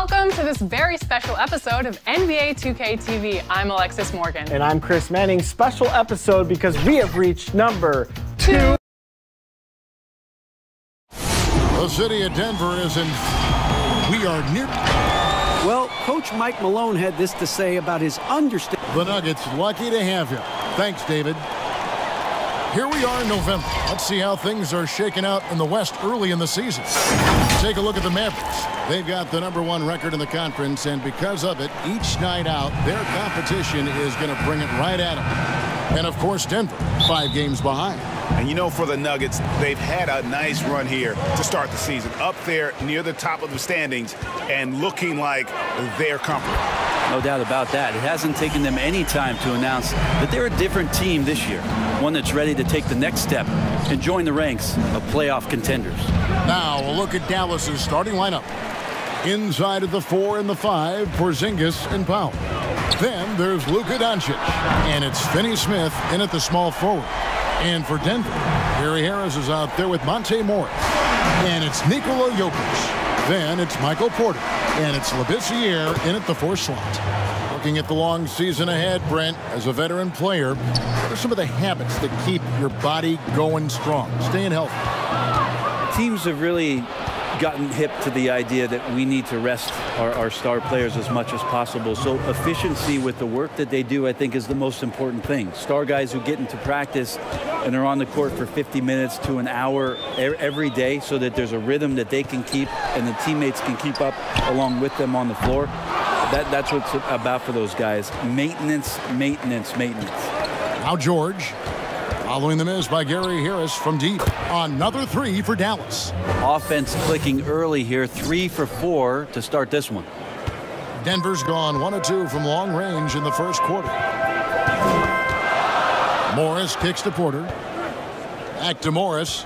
Welcome to this very special episode of NBA 2K TV. I'm Alexis Morgan. And I'm Chris Manning. Special episode because we have reached number 2. The city of Denver is in. We are near. Well, Coach Mike Malone had this to say about his understanding. The Nuggets lucky to have you. Thanks, David. Here we are in November. Let's see how things are shaking out in the West early in the season. Take a look at the Mavericks. They've got the #1 record in the conference, and because of it, each night out, their competition is going to bring it right at them. And, of course, Denver, 5 games behind. And, you know, for the Nuggets, they've had a nice run here to start the season. Up there near the top of the standings and looking like they're comfortable. No doubt about that. It hasn't taken them any time to announce that they're a different team this year. One that's ready to take the next step and join the ranks of playoff contenders. Now a look at Dallas's starting lineup. Inside of the 4 and the 5, Porzingis and Powell. Then there's Luka Doncic. And it's Finney-Smith in at the small forward. And for Denver, Gary Harris is out there with Monte Morris. And it's Nikola Jokic. Then it's Michael Porter. And it's Labissiere in at the 4 slot. Looking at the long season ahead, Brent, as a veteran player, what are some of the habits that keep your body going strong, staying healthy? Teams have really gotten hip to the idea that we need to rest our star players as much as possible. So efficiency with the work that they do, I think, is the most important thing. Star guys who get into practice and are on the court for 50 minutes to an hour every day so that there's a rhythm that they can keep and the teammates can keep up along with them on the floor. That's what it's about for those guys. Maintenance, maintenance, maintenance. Now George. Following the miss by Gary Harris from deep. Another 3 for Dallas. Offense clicking early here. 3 for 4 to start this one. Denver's gone 1 of 2 from long range in the first quarter. Morris kicks to Porter. Back to Morris.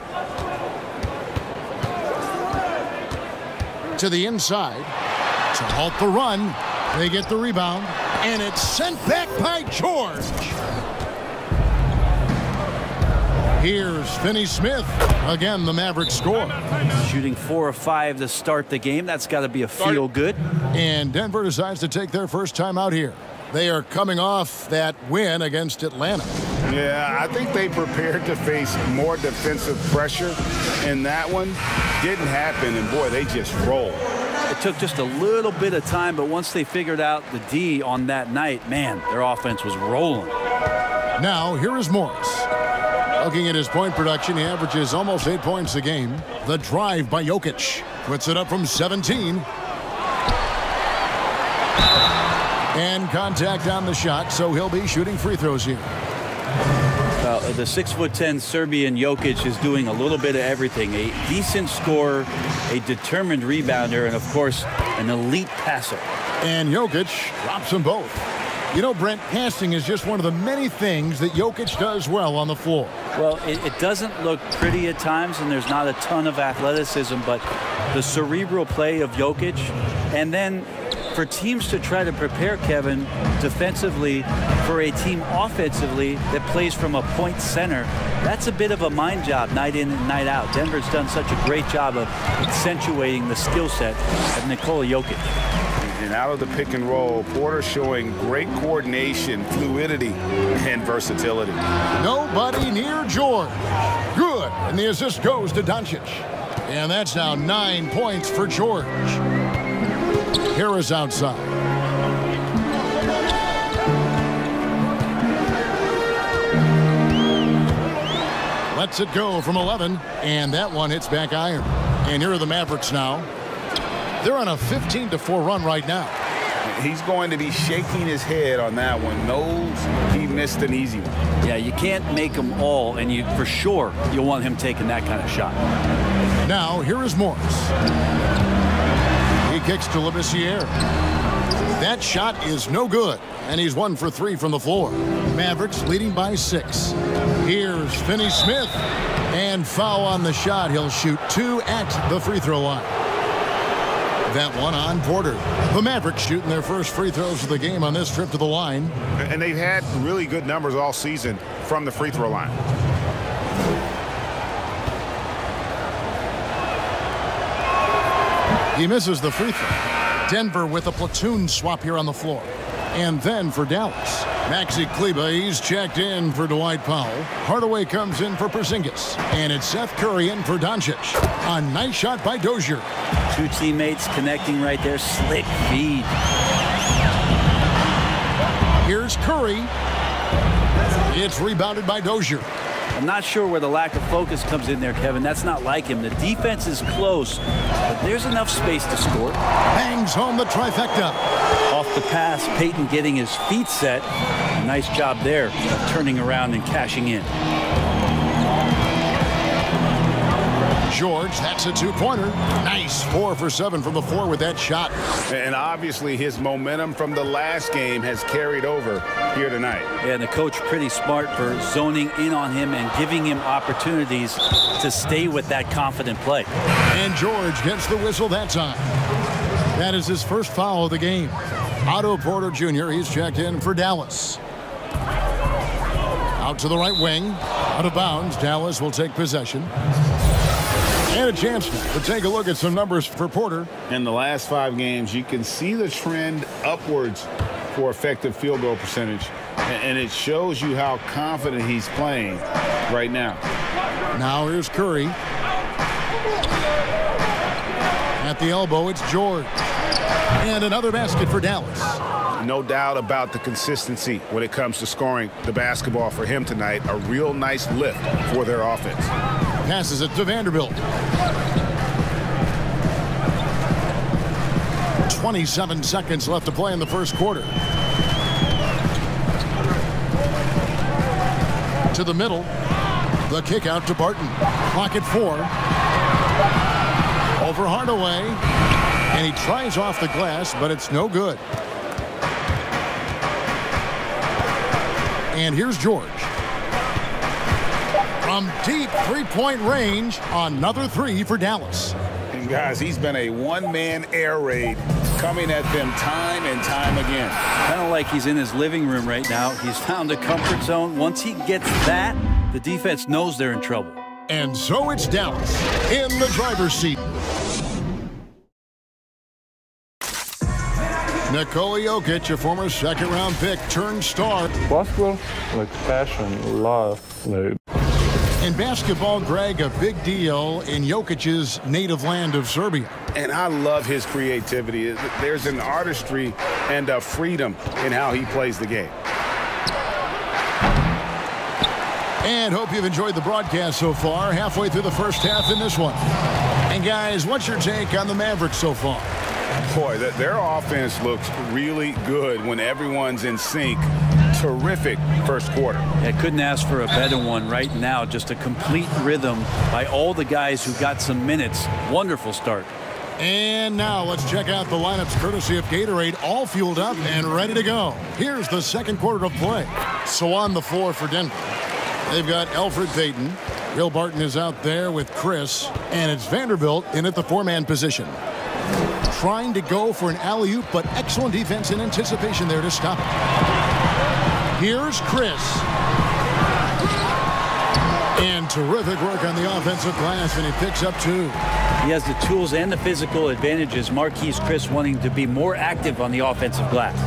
To the inside. To halt the run. They get the rebound. And it's sent back by George. Here's Finney-Smith. Again, the Mavericks score. Shooting 4 of 5 to start the game. That's got to be a feel good. And Denver decides to take their first time out here. They are coming off that win against Atlanta. Yeah, I think they prepared to face more defensive pressure, and that one didn't happen, and boy, they just rolled. It took just a little bit of time, but once they figured out the D on that night, man, their offense was rolling. Now, here is Morris. Looking at his point production, he averages almost 8 points a game. The drive by Jokic. Puts it up from 17. And contact on the shot, so he'll be shooting free throws here. The 6'10" Serbian Jokic is doing a little bit of everything. A decent scorer, a determined rebounder, and, of course, an elite passer. And Jokic drops them both. You know, Brent, passing is just one of the many things that Jokic does well on the floor. Well, it doesn't look pretty at times, and there's not a ton of athleticism, but the cerebral play of Jokic, and then for teams to try to prepare Kevin defensively for a team offensively that plays from a point center, that's a bit of a mind job night in and night out. Denver's done such a great job of accentuating the skill set of Nikola Jokic. And out of the pick and roll, Porter showing great coordination, fluidity, and versatility. Nobody near George. Good. And the assist goes to Doncic. And that's now 9 points for George. Harris outside. Lets it go from 11. And that one hits back iron. And here are the Mavericks now. They're on a 15-4 run right now. He's going to be shaking his head on that one. Knows he missed an easy one. Yeah, you can't make them all, and for sure you'll want him taking that kind of shot. Now, here is Morris. He kicks to Labissiere. That shot is no good, and he's 1 for 3 from the floor. Mavericks leading by 6. Here's Finney-Smith, and foul on the shot. He'll shoot 2 at the free throw line. That one on Porter. The Mavericks shooting their first free throws of the game on this trip to the line. And they've had really good numbers all season from the free throw line. He misses the free throw. Denver with a platoon swap here on the floor. And then for Dallas, Maxi Kleber, he's checked in for Dwight Powell. Hardaway comes in for Porzingis. And it's Seth Curry in for Doncic. A nice shot by Dozier. Two teammates connecting right there. Slick feed. Here's Curry. It's rebounded by Dozier. I'm not sure where the lack of focus comes in there, Kevin. That's not like him. The defense is close, but there's enough space to score. Bangs home the trifecta. Off the pass, Peyton getting his feet set. Nice job there of turning around and cashing in. George, that's a two-pointer. Nice 4 for 7 from the floor with that shot. And obviously his momentum from the last game has carried over here tonight. Yeah, and the coach pretty smart for zoning in on him and giving him opportunities to stay with that confident play. And George gets the whistle that time. That is his first foul of the game. Otto Porter Jr., he's checked in for Dallas. Out to the right wing. Out of bounds. Dallas will take possession. And a chance to take a look at some numbers for Porter. In the last 5 games, you can see the trend upwards for effective field goal percentage. And it shows you how confident he's playing right now. Now here's Curry. At the elbow, it's George. And another basket for Dallas. No doubt about the consistency when it comes to scoring the basketball for him tonight. A real nice lift for their offense. Passes it to Vanderbilt. 27 seconds left to play in the first quarter. To the middle. The kick out to Barton. Clock at 4. Over Hardaway. And he tries off the glass, but it's no good. And here's George. From deep three-point range, another 3 for Dallas. And guys, he's been a one-man air raid coming at them time and time again. Kind of like he's in his living room right now. He's found a comfort zone. Once he gets that, the defense knows they're in trouble. And so it's Dallas in the driver's seat. Nikola Jokic, a former second-round pick, turned star. Basketball, like passion, love. Like. In basketball, Greg, a big deal in Jokic's native land of Serbia. And I love his creativity. There's an artistry and a freedom in how he plays the game. And hope you've enjoyed the broadcast so far. Halfway through the first half in this one. And guys, what's your take on the Mavericks so far? Boy, their offense looks really good when everyone's in sync. Terrific first quarter. I couldn't ask for a better one right now. Just a complete rhythm by all the guys who got some minutes. Wonderful start. And now let's check out the lineups courtesy of Gatorade, all fueled up and ready to go. Here's the second quarter of play. So on the floor for Denver, they've got Elfrid Payton. Will Barton is out there with Chris. And it's Vanderbilt in at the 4-man position. Trying to go for an alley-oop, but excellent defense in anticipation there to stop it. Here's Chris. And terrific work on the offensive glass, and he picks up 2. He has the tools and the physical advantages. Marquise Chris wanting to be more active on the offensive glass.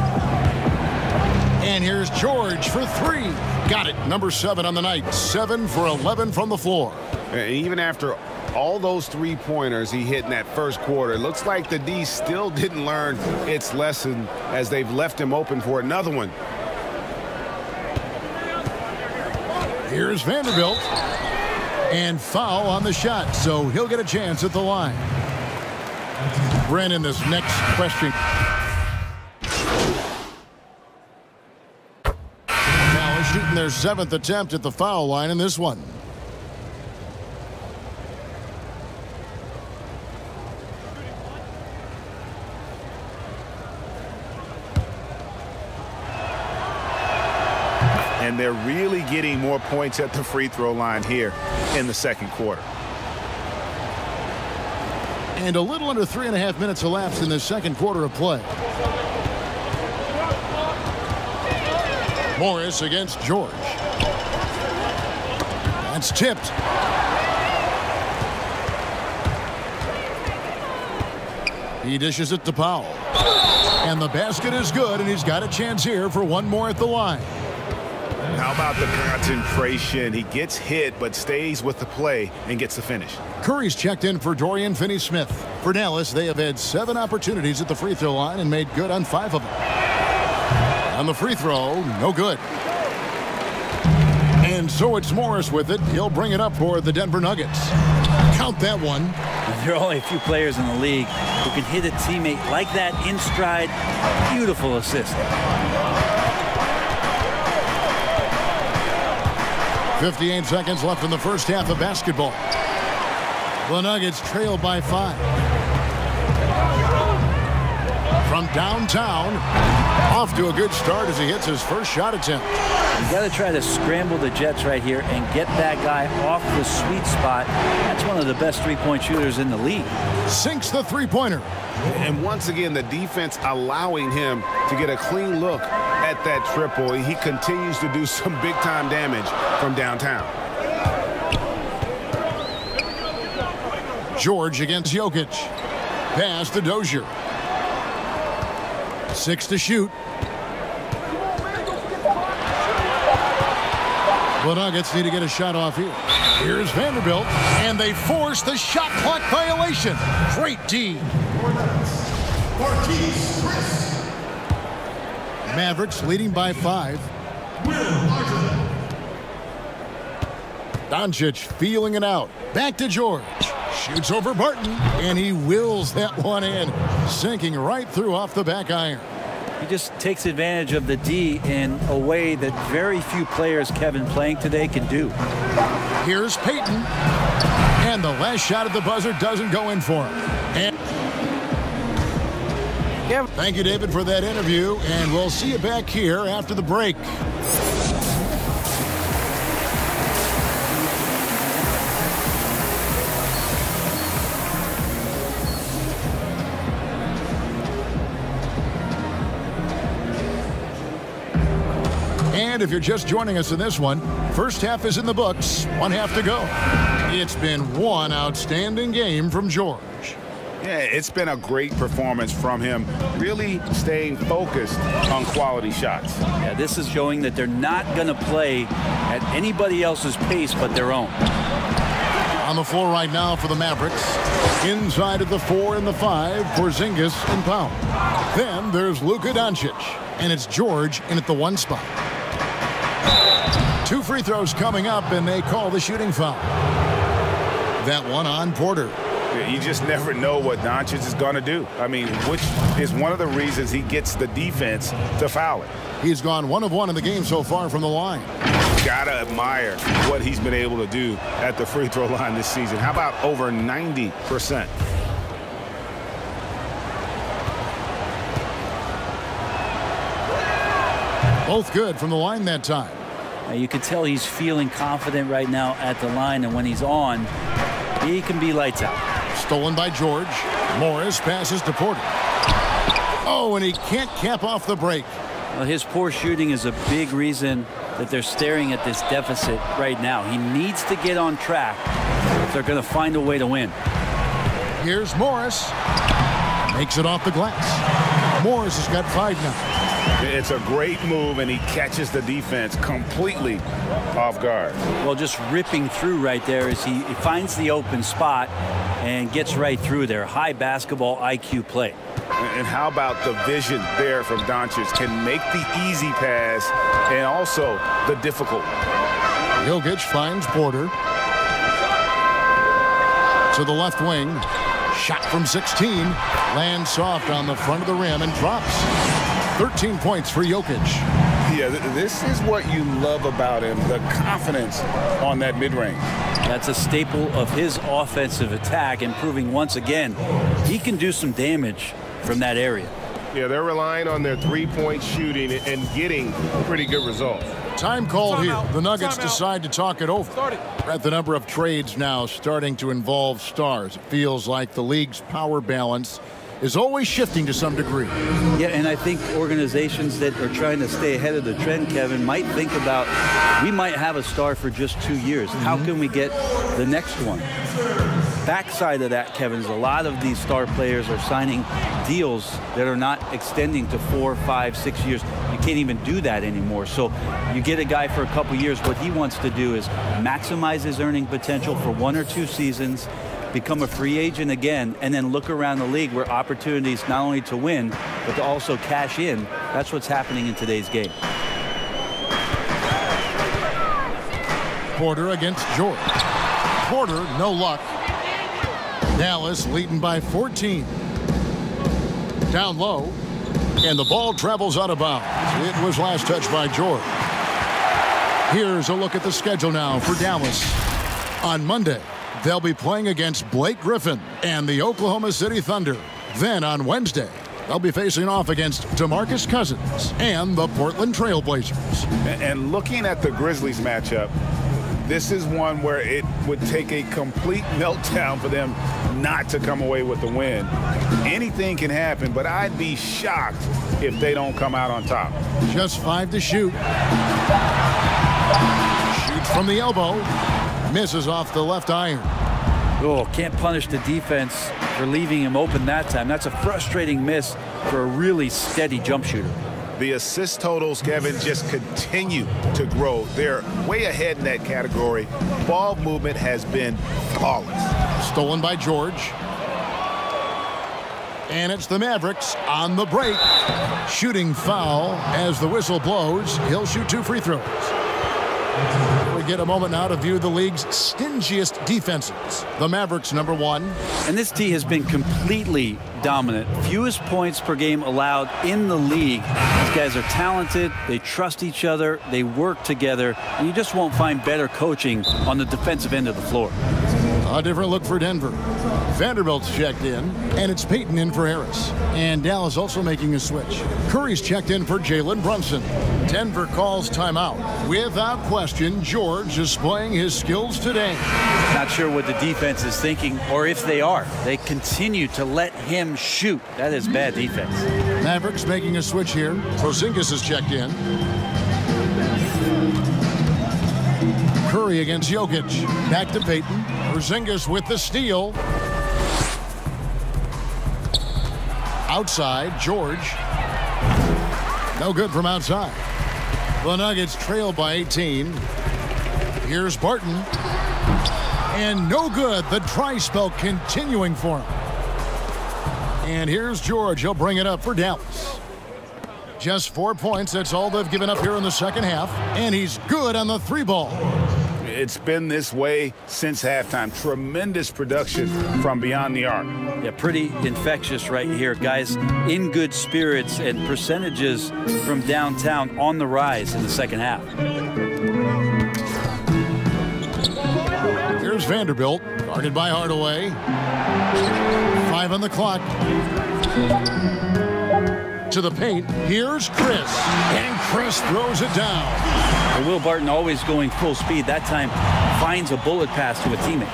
And here's George for 3. Got it. Number 7 on the night. 7 for 11 from the floor. And even after all those 3-pointers he hit in that first quarter, it looks like the D still didn't learn its lesson as they've left him open for another one. Here's Vanderbilt. And foul on the shot, so he'll get a chance at the line. Brandon, this next question. Now shooting their 7th attempt at the foul line in this one. And they're really getting more points at the free throw line here in the second quarter. And a little under 3.5 minutes elapsed in the second quarter of play. Morris against George. That's tipped. He dishes it to Powell. And the basket is good, and he's got a chance here for one more at the line. How about the concentration? He gets hit, but stays with the play and gets the finish. Curry's checked in for Dorian Finney-Smith. For Dallas, they have had 7 opportunities at the free throw line and made good on 5 of them. On the free throw, no good. And so it's Morris with it. He'll bring it up for the Denver Nuggets. Count that one. There are only a few players in the league who can hit a teammate like that in stride. Beautiful assist. 58 seconds left in the first half of basketball. The Nuggets trail by 5. From downtown, off to a good start as he hits his first shot attempt. You got to try to scramble the Jets right here and get that guy off the sweet spot. That's one of the best three-point shooters in the league. Sinks the three-pointer. And once again, the defense allowing him to get a clean look at that triple. He continues to do some big-time damage from downtown. George against Jokic. Pass to Dozier. 6 to shoot. The Nuggets need to get a shot off here. Here's Vanderbilt, and they force the shot clock violation. Great D. Mavericks leading by 5. Doncic feeling it out. Back to George. Shoots over Barton, and he wills that one in, sinking right through off the back iron. He just takes advantage of the D in a way that very few players, Kevin, playing today can do. Here's Payton, and the last shot at the buzzer doesn't go in for him. And thank you, David, for that interview, and we'll see you back here after the break. And if you're just joining us in this one, first half is in the books, 1 half to go. It's been one outstanding game from George. Yeah, it's been a great performance from him, really staying focused on quality shots. Yeah, this is showing that they're not going to play at anybody else's pace but their own. On the floor right now for the Mavericks. Inside of the 4 and the 5, Porzingis and Powell. Then there's Luka Doncic, and it's George in at the 1 spot. 2 free throws coming up, and they call the shooting foul. That one on Porter. You just never know what Doncic is going to do. I mean, which is one of the reasons he gets the defense to foul it. He's gone 1 of 1 in the game so far from the line. Gotta admire what he's been able to do at the free throw line this season. How about over 90%? Both good from the line that time. You can tell he's feeling confident right now at the line, and when he's on, he can be lights out. Stolen by George. Morris passes to Porter. Oh, and he can't cap off the break. Well, his poor shooting is a big reason that they're staring at this deficit right now. He needs to get on track if they're going to find a way to win. Here's Morris. Makes it off the glass. Morris has got 5 now. It's a great move, and he catches the defense completely off guard. Well, just ripping through right there as he finds the open spot and gets right through there. High basketball IQ play. And how about the vision there from Doncic? Can make the easy pass and also the difficult. Jokic finds Porter. To the left wing. Shot from 16. Lands soft on the front of the rim and drops. 13 points for Jokic. Yeah, this is what you love about him, the confidence on that mid-range. That's a staple of his offensive attack, and proving once again he can do some damage from that area. Yeah, they're relying on their three-point shooting and getting pretty good results. Time called here. The Nuggets decide to talk it over. We're at the number of trades now starting to involve stars. It feels like the league's power balance is always shifting to some degree. Yeah, and I think organizations that are trying to stay ahead of the trend, Kevin, might think about, we might have a star for just 2 years. How can we get the next one? Backside of that, Kevin, is a lot of these star players are signing deals that are not extending to 4, 5, 6 years. You can't even do that anymore. So you get a guy for a couple years. What he wants to do is maximize his earning potential for 1 or 2 seasons, become a free agent again, and then look around the league where opportunities not only to win, but to also cash in. That's what's happening in today's game. Porter against George. Porter, no luck. Dallas leading by 14. Down low, and the ball travels out of bounds. It was last touched by George. Here's a look at the schedule now for Dallas. On Monday, they'll be playing against Blake Griffin and the Oklahoma City Thunder. Then on Wednesday, they'll be facing off against DeMarcus Cousins and the Portland Trail Blazers. And looking at the Grizzlies matchup, this is one where it would take a complete meltdown for them not to come away with the win. Anything can happen, but I'd be shocked if they don't come out on top. Just 5 to shoot. Shoots from the elbow. Misses off the left iron. Oh, can't punish the defense for leaving him open that time. That's a frustrating miss for a really steady jump shooter. The assist totals, Kevin, just continue to grow. They're way ahead in that category. Ball movement has been flawless. Stolen by George. And it's the Mavericks on the break. Shooting foul as the whistle blows. He'll shoot 2 free throws. We get a moment now to view the league's stingiest defenses. The Mavericks, number 1. And this D has been completely dominant. Fewest points per game allowed in the league. These guys are talented. They trust each other. They work together. And you just won't find better coaching on the defensive end of the floor. A different look for Denver. Vanderbilt's checked in, and it's Payton in for Harris. And Dallas also making a switch. Curry's checked in for Jalen Brunson. Denver calls timeout. Without question, George is displaying his skills today. Not sure what the defense is thinking, or if they are. They continue to let him shoot. That is bad defense. Mavericks making a switch here. Porzingis is checked in. Curry against Jokic. Back to Payton. Porzingis with the steal. Outside, George. No good from outside. The Nuggets trail by 18. Here's Barton. And no good. The dry spell continuing for him. And here's George. He'll bring it up for Dallas. Just 4 points. That's all they've given up here in the second half. And he's good on the 3-ball. It's been this way since halftime. Tremendous production from beyond the arc. Yeah, pretty infectious right here. Guys in good spirits, and percentages from downtown on the rise in the second half. Here's Vanderbilt, guarded by Hardaway. 5 on the clock. To the paint. Here's Chris. And Chris throws it down. And Will Barton, always going full speed. That time finds a bullet pass to a teammate.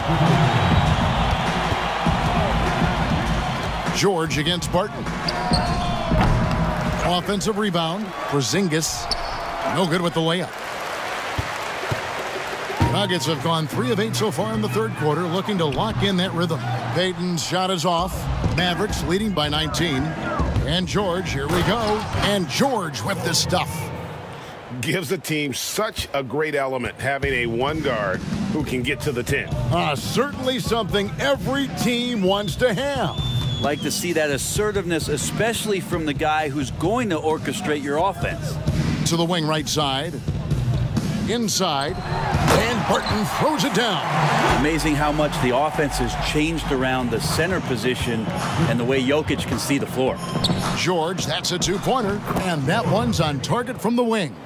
George against Barton. Offensive rebound. Porzingis. No good with the layup. Nuggets have gone 3 of 8 so far in the third quarter, looking to lock in that rhythm. Payton's shot is off. Mavericks leading by 19. And George, here we go. And George with the stuff. Gives a team such a great element having a 1 guard who can get to the 10. Certainly something every team wants to have. Like to see that assertiveness, especially from the guy who's going to orchestrate your offense. To the wing right side. Inside. And Barton throws it down. Amazing how much the offense has changed around the center position and the way Jokic can see the floor. George, that's a 2-pointer. And that one's on target from the wing.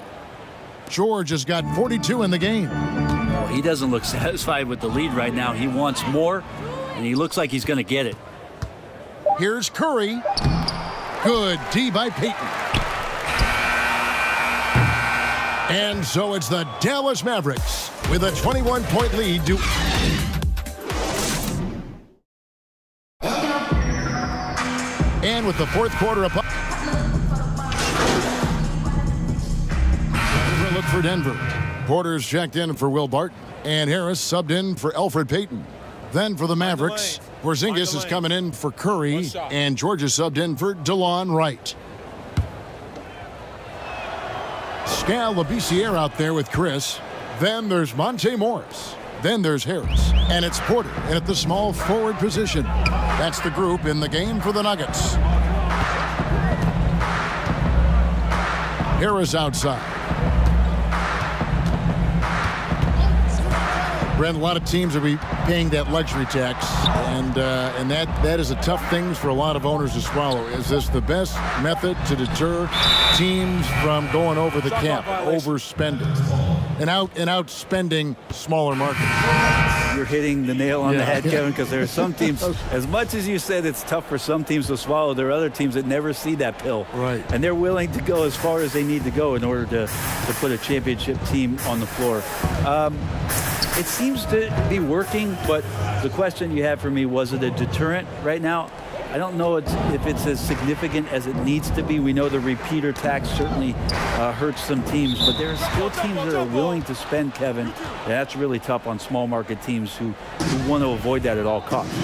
George has got 42 in the game. Oh, he doesn't look satisfied with the lead right now. He wants more, and he looks like he's going to get it. Here's Curry. Good D by Payton. And so it's the Dallas Mavericks with a 21-point lead to... with the fourth quarter up. Look for Denver. Porter's checked in for Will Barton, and Harris subbed in for Elfrid Payton. Then for the Mavericks, Porzingis is coming in for Curry, and Georgia subbed in for DeLon Wright. Scal Labissiere out there with Chris. Then there's Monte Morris. Then there's Harris, and it's Porter in at the small forward position. That's the group in the game for the Nuggets. Harris outside. Brent, a lot of teams will be paying that luxury tax, and that is a tough thing for a lot of owners to swallow. Is this the best method to deter teams from going over the cap, overspending, and outspending smaller markets? You're hitting the nail on the head, Kevin, because there are some teams, as much as you said it's tough for some teams to swallow, there are other teams that never see that pill. Right. And they're willing to go as far as they need to go in order to put a championship team on the floor. It seems to be working, but the question you have for me, was it a deterrent right now? I don't know if it's as significant as it needs to be. We know the repeater tax certainly hurts some teams, but there are still teams that are willing to spend, Kevin. And that's really tough on small market teams who want to avoid that at all costs.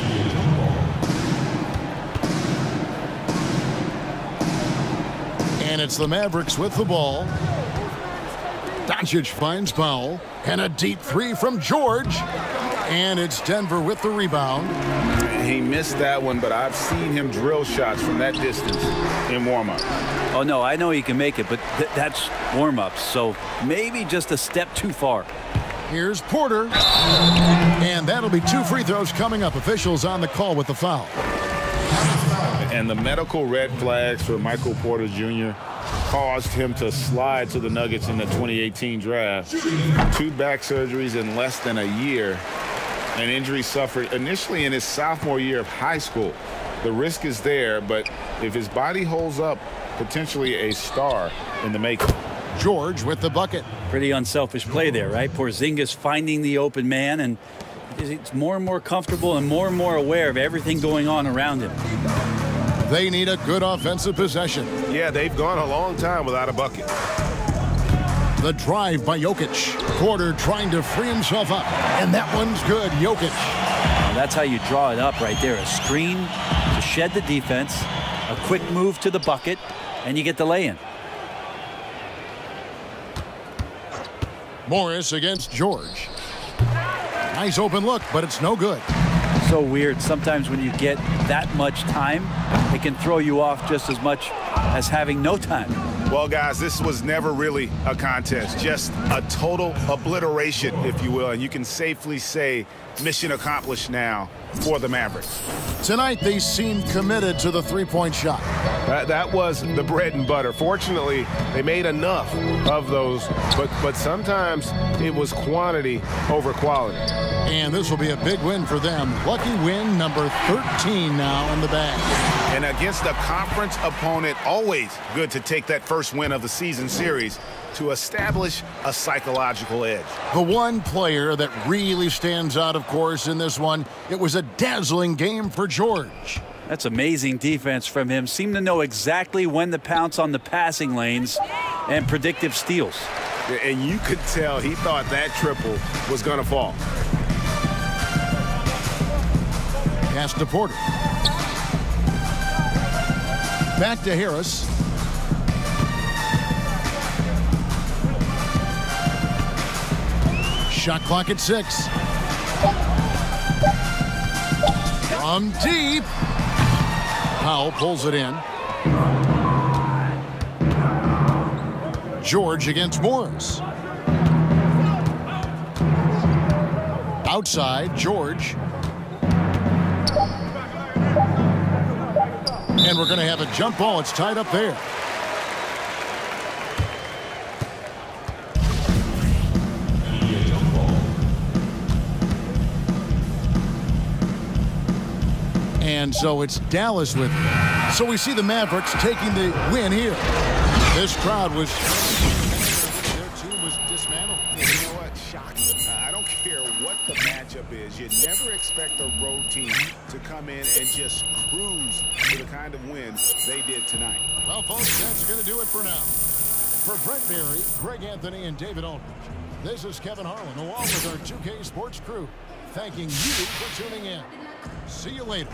And it's the Mavericks with the ball. Doncic finds Powell, and a deep three from George, and it's Denver with the rebound. He missed that one, but I've seen him drill shots from that distance in warm-up. Oh, no, I know he can make it, but that's warm-ups, so maybe just a step too far. Here's Porter, and that'll be 2 free throws coming up. Officials on the call with the foul. And the medical red flags for Michael Porter Jr. caused him to slide to the Nuggets in the 2018 draft. 2 back surgeries in less than a year. An injury suffered initially in his sophomore year of high school. The risk is there, but if his body holds up, potentially a star in the making. George with the bucket. Pretty unselfish play there, right? Porzingis finding the open man, and he's more and more comfortable and more aware of everything going on around him. They need a good offensive possession. Yeah, they've gone a long time without a bucket. The drive by Jokic. Porter trying to free himself up, and that one's good. Jokic. Well, that's how you draw it up right there. A screen to shed the defense, a quick move to the bucket, and you get the lay-in. Morris against George. Nice open look, but it's no good. So weird. Sometimes when you get that much time, it can throw you off just as much as having no time. Well, guys, this was never really a contest, just a total obliteration, if you will, and you can safely say mission accomplished now for the Mavericks. Tonight, they seemed committed to the three-point shot. That was the bread and butter. Fortunately, they made enough of those, but sometimes it was quantity over quality. And this will be a big win for them. Lucky win number 13 now in the bag. And against a conference opponent, always good to take that first win of the season series to establish a psychological edge. The one player that really stands out, of course, in this one, it was a dazzling game for George. That's amazing defense from him. Seemed to know exactly when to pounce on the passing lanes and predictive steals. And you could tell he thought that triple was going to fall. Pass to Porter. Back to Harris. Shot clock at 6. From deep. Powell pulls it in. George against Morris. Outside, George. And we're going to have a jump ball. It's tied up there. And so it's Dallas with it. So we see the Mavericks taking the win here. This crowd was... Their team was dismantled. You know what? Shocking. I don't don't care what the matchup is. You never expect a road team to come in and just cruise to the kind of win they did tonight. Well, folks, that's going to do it for now. For Brent Berry, Greg Anthony, and David Aldridge, this is Kevin Harlan, along with our 2K Sports crew, thanking you for tuning in. See you later.